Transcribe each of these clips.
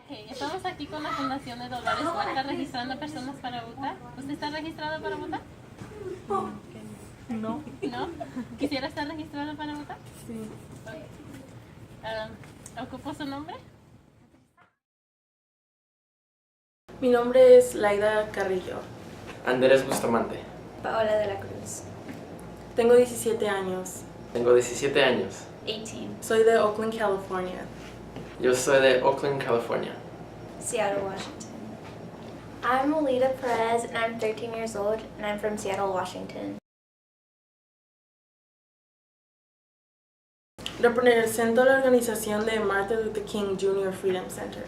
Estamos aquí con la Fundación de Dolores Huerta registrando personas para votar. ¿Usted está registrado para votar? No. ¿No? ¿Quisiera estar registrado para votar? Sí. ¿Ocupo su nombre? Mi nombre es Laida Carrillo. Andrés Bustamante. Paola de la Cruz. Tengo 17 años. Tengo 17 años. 18. Soy de Oakland, California. Yo soy de Oakland, California. Seattle, Washington. I'm Alita Perez and I'm 13 years old and I'm from Seattle, Washington. Represento la organización de Martin Luther King Jr. Freedom Center.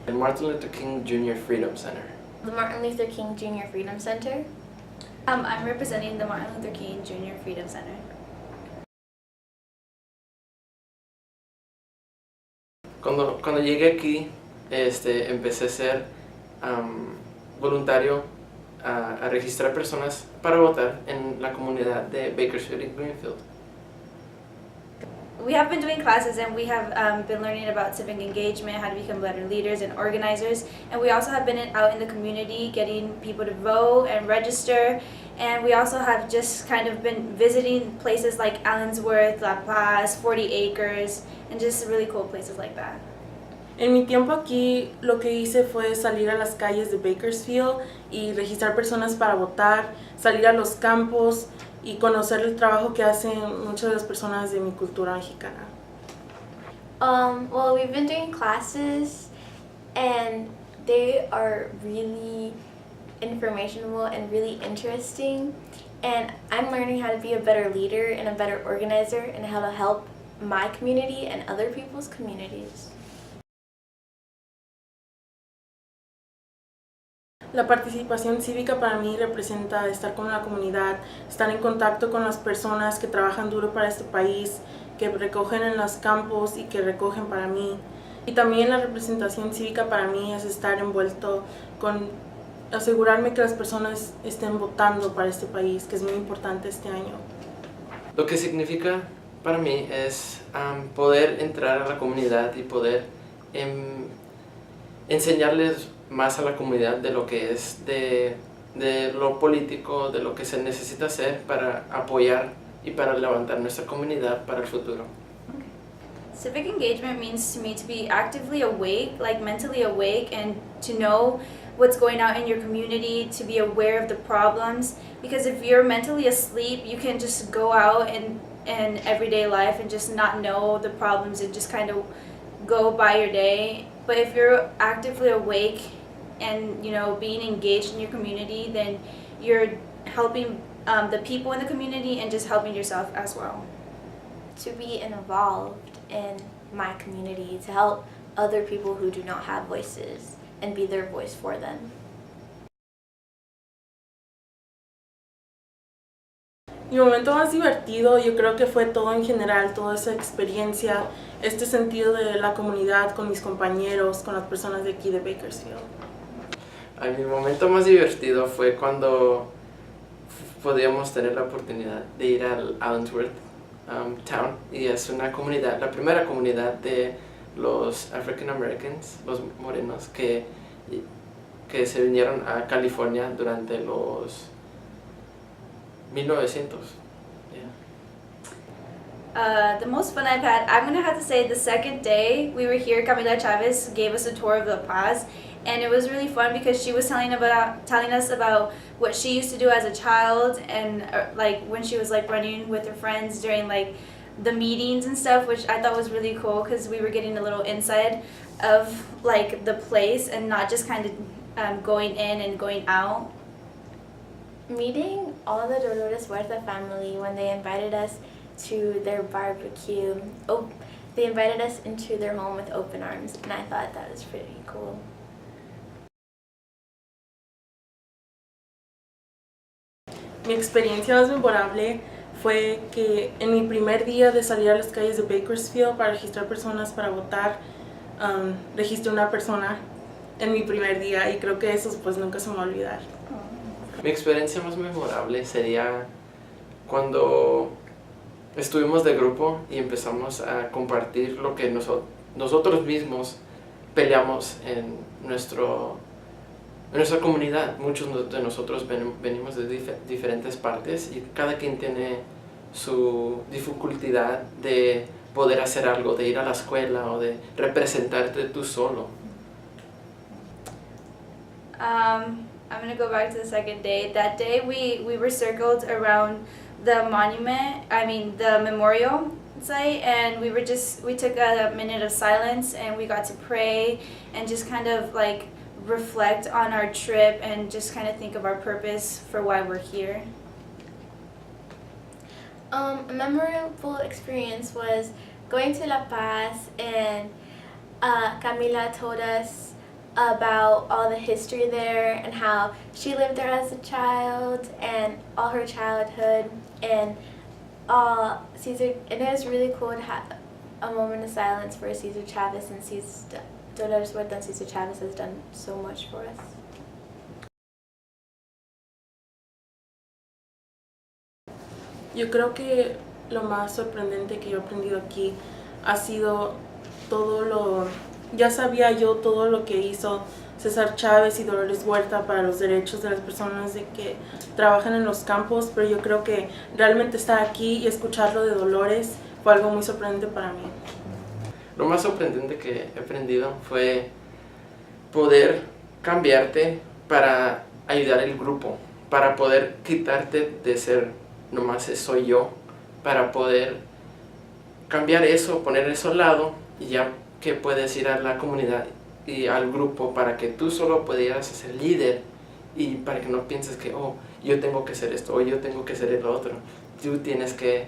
El Martin Luther King Jr. Freedom Center. The Martin Luther King Jr. Freedom Center. I'm representing the Martin Luther King Jr. Freedom Center. Cuando llegué aquí, empecé a ser voluntario a registrar personas para votar en la comunidad de Bakersfield y Greenfield. We have been doing classes and we have been learning about civic engagement, how to become better leaders and organizers, and we also have been out in the community getting people to vote and register, and we also have just kind of been visiting places like Allensworth, La Paz, 40 Acres, and just really cool places like that. En mi tiempo aquí, lo que hice fue salir a las calles de Bakersfield y registrar personas para votar, salir a los campos y conocer el trabajo que hacen muchas de las personas de mi cultura mexicana. Well, we've been doing classes and they are really informational and really interesting, and I'm learning how to be a better leader and a better organizer and how to help my community and other people's communities. La participación cívica para mí representa estar con la comunidad, estar en contacto con las personas que trabajan duro para este país, que recogen en los campos y que recogen para mí. Y también la representación cívica para mí es estar envuelto con asegurarme que las personas estén votando para este país, que es muy importante este año. Lo que significa para mí es poder entrar a la comunidad y poder enseñarles más a la comunidad de lo que es de lo político, de lo que se necesita hacer para apoyar y para levantar nuestra comunidad para el futuro. Civic engagement means to me to be actively awake, like mentally awake, and to know what's going on in your community, to be aware of the problems, because if you're mentally asleep, you can just go out in everyday life and just not know the problems and just kind of go by your day. But if you're actively awake and being engaged in your community, then you're helping the people in the community and just helping yourself as well. To be involved in my community, to help other people who do not have voices and be their voice for them. Mi momento más divertido yo creo que fue todo en general, toda esa experiencia, este sentido de la comunidad con mis compañeros, con las personas de aquí de Bakersfield. Mi momento más divertido fue cuando podíamos tener la oportunidad de ir al Allensworth Town, y es una comunidad, la primera comunidad de los African Americans, los morenos, que se vinieron a California durante los 1900. The most fun I've had, I'm gonna have to say the second day we were here, Camila Chavez gave us a tour of La Paz, and it was really fun because she was telling us about what she used to do as a child, and like when she was like running with her friends during like the meetings and stuff, which I thought was really cool because we were getting a little insight of like the place and not just kind of going in and going out. Meeting all the Dolores Huerta family when they invited us to their barbecue. They invited us into their home with open arms, and I thought that was pretty cool. Mi experiencia más memorable fue que en mi primer día de salir a las calles de Bakersfield para registrar personas para votar, registré una persona en mi primer día y creo que eso pues nunca se me va a olvidar. Mi experiencia más memorable sería cuando estuvimos de grupo y empezamos a compartir lo que nosotros mismos peleamos en nuestra comunidad. Muchos de nosotros venimos de diferentes partes y cada quien tiene su dificultad de poder hacer algo, de ir a la escuela o de representarte tú solo. I'm going to go back to the second day. That day we were circled around the the memorial site, and we took a minute of silence and we got to pray and just kind of like reflect on our trip and just kind of think of our purpose for why we're here. A memorable experience was going to La Paz, and Camila told us about all the history there and how she lived there as a child and all her childhood, and Cesar, and it was really cool to have a moment of silence for Cesar Chavez, and Dolores Huerta and Cesar Chavez has done so much for us. Yo creo que lo más sorprendente que yo he aprendido aquí ha sido ya sabía yo todo lo que hizo César Chávez y Dolores Huerta para los derechos de las personas de que trabajan en los campos, pero yo creo que realmente estar aquí y escucharlo de Dolores fue algo muy sorprendente para mí. Lo más sorprendente que he aprendido fue poder cambiarte para ayudar al grupo, para poder quitarte de ser nomás soy yo, para poder cambiar eso, poner eso al lado y ya que puedes ir a la comunidad y al grupo para que tú solo pudieras ser líder y para que no pienses que yo tengo que hacer esto o yo tengo que hacer lo otro. Tú tienes que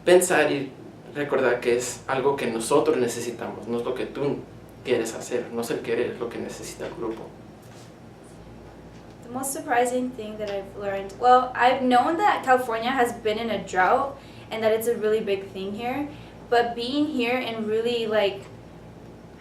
pensar y recordar que es algo que nosotros necesitamos, no es lo que tú quieres hacer, no es el querer, es lo que necesita el grupo. The most surprising thing that I've learned, well, I've known that California has been in a drought and that it's a really big thing here, but being here and really like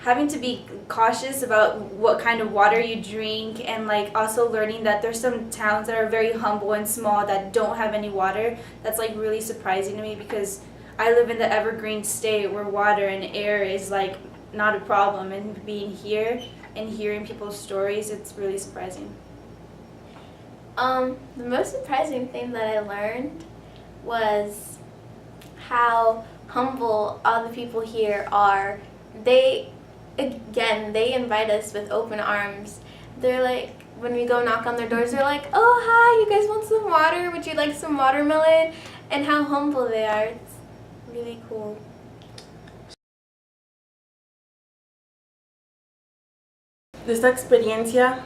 having to be cautious about what kind of water you drink, and like also learning that there's some towns that are very humble and small that don't have any water, that's like really surprising to me because I live in the evergreen state where water and air is like not a problem, and being here and hearing people's stories, it's really surprising. The most surprising thing that I learned was how humble all the people here are. They invite us with open arms. They're like, when we go knock on their doors, they're like, oh, hi, you guys want some water? Would you like some watermelon? And how humble they are. It's really cool. De esta experiencia,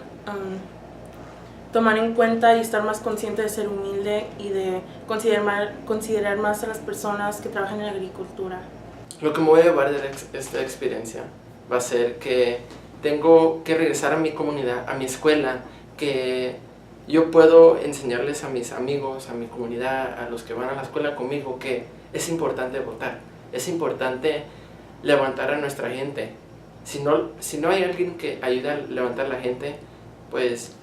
tomar en cuenta y estar más consciente de ser humilde y de considerar más a las personas que trabajan en la agricultura. Lo que me voy a llevar de esta experiencia va a ser que tengo que regresar a mi comunidad, a mi escuela, que yo puedo enseñarles a mis amigos, a mi comunidad, a los que van a la escuela conmigo, que es importante votar, es importante levantar a nuestra gente. Si no hay alguien que ayude a levantar a la gente, pues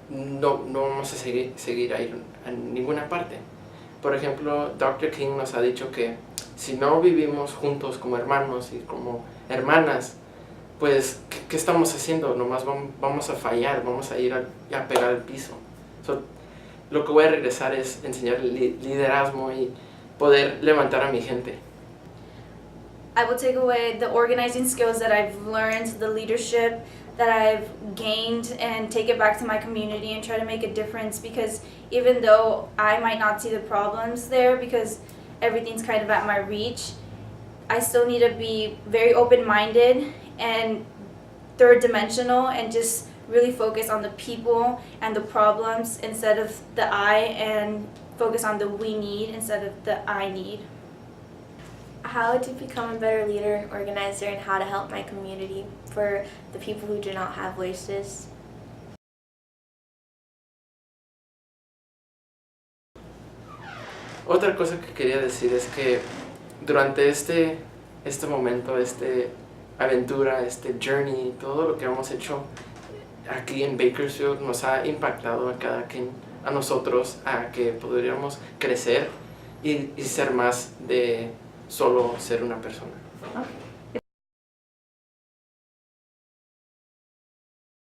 no vamos a seguir a ir a ninguna parte. Por ejemplo, Dr. King nos ha dicho que si no vivimos juntos como hermanos y como hermanas, pues ¿qué estamos haciendo? Nomás vamos a fallar, vamos a ir a pegar al piso. Lo que voy a regresar es enseñar liderazgo y poder levantar a mi gente. I will take away the organizing skills that I've learned, the leadership that I've gained, and take it back to my community and try to make a difference, because even though I might not see the problems there because everything's kind of at my reach, I still need to be very open-minded and third-dimensional and just really focus on the people and the problems instead of the I, and focus on the we need instead of the I need. How to become a better leader and organizer, and how to help my community for the people who do not have voices. Otra cosa que quería decir es que durante este momento, aventura, journey, todo lo que hemos hecho aquí en Bakersfield nos ha impactado a cada quien, a nosotros, a que podríamos crecer y ser más de solo ser una persona.